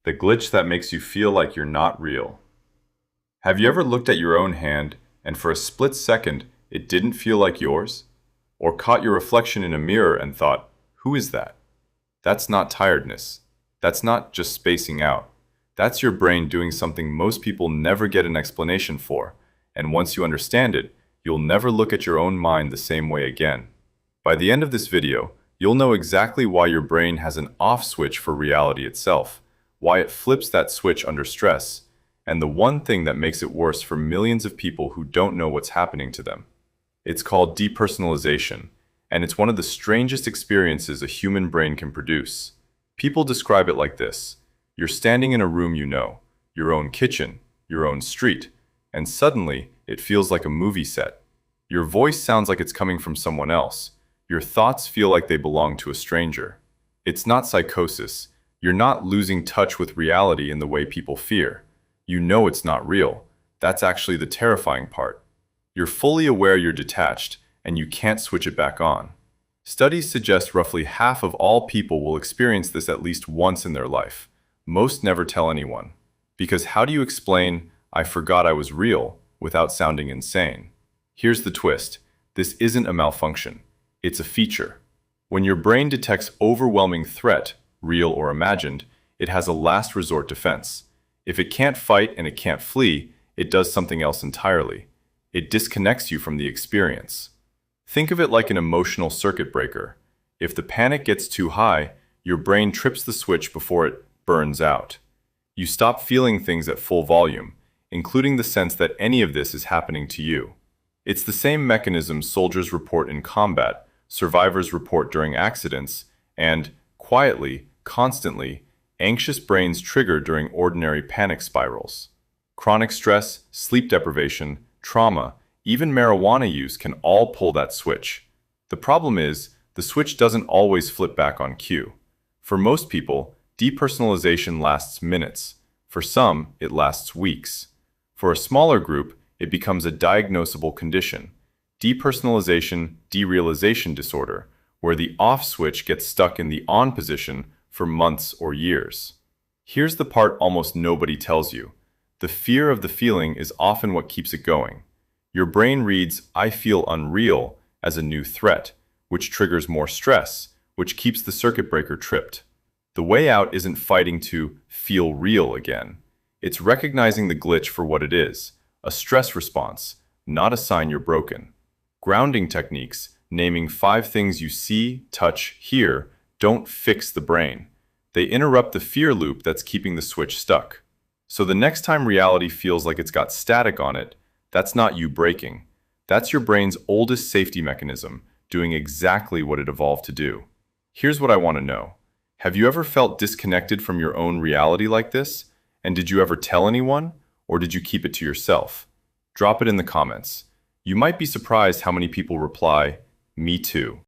the glitch that makes you feel like you're not real. Have you ever looked at your own hand and for a split second it didn't feel like yours? Or caught your reflection in a mirror and thought, who is that? That's not tiredness. That's not just spacing out. That's your brain doing something most people never get an explanation for, and once you understand it, you'll never look at your own mind the same way again. By the end of this video, you'll know exactly why your brain has an off switch for reality itself, why it flips that switch under stress, and the one thing that makes it worse for millions of people who don't know what's happening to them. It's called depersonalization, and it's one of the strangest experiences a human brain can produce. People describe it like this. You're standing in a room you know, your own kitchen, your own street, and suddenly it feels like a movie set. Your voice sounds like it's coming from someone else. Your thoughts feel like they belong to a stranger. It's not psychosis. You're not losing touch with reality in the way people fear. You know it's not real. That's actually the terrifying part. You're fully aware you're detached, and you can't switch it back on. Studies suggest roughly half of all people will experience this at least once in their life. Most never tell anyone. Because how do you explain, "I forgot I was real," without sounding insane? Here's the twist. This isn't a malfunction. It's a feature. When your brain detects overwhelming threat, real or imagined, it has a last resort defense. If it can't fight and it can't flee, it does something else entirely. It disconnects you from the experience. Think of it like an emotional circuit breaker. If the panic gets too high, your brain trips the switch before it burns out. You stop feeling things at full volume, including the sense that any of this is happening to you. It's the same mechanism soldiers report in combat, survivors report during accidents, and, quietly, constantly, anxious brains trigger during ordinary panic spirals. Chronic stress, sleep deprivation, trauma, even marijuana use can all pull that switch. The problem is, the switch doesn't always flip back on cue. For most people, depersonalization lasts minutes. For some, it lasts weeks. For a smaller group, it becomes a diagnosable condition, depersonalization-Derealization Disorder, where the off switch gets stuck in the on position for months or years. Here's the part almost nobody tells you. The fear of the feeling is often what keeps it going. Your brain reads, "I feel unreal," as a new threat, which triggers more stress, which keeps the circuit breaker tripped. The way out isn't fighting to feel real again. It's recognizing the glitch for what it is, a stress response, not a sign you're broken. Grounding techniques, naming 5 things you see, touch, hear, don't fix the brain. They interrupt the fear loop that's keeping the switch stuck. So the next time reality feels like it's got static on it, that's not you breaking. That's your brain's oldest safety mechanism, doing exactly what it evolved to do. Here's what I want to know. Have you ever felt disconnected from your own reality like this? And did you ever tell anyone? Or did you keep it to yourself? Drop it in the comments. You might be surprised how many people reply, "Me too."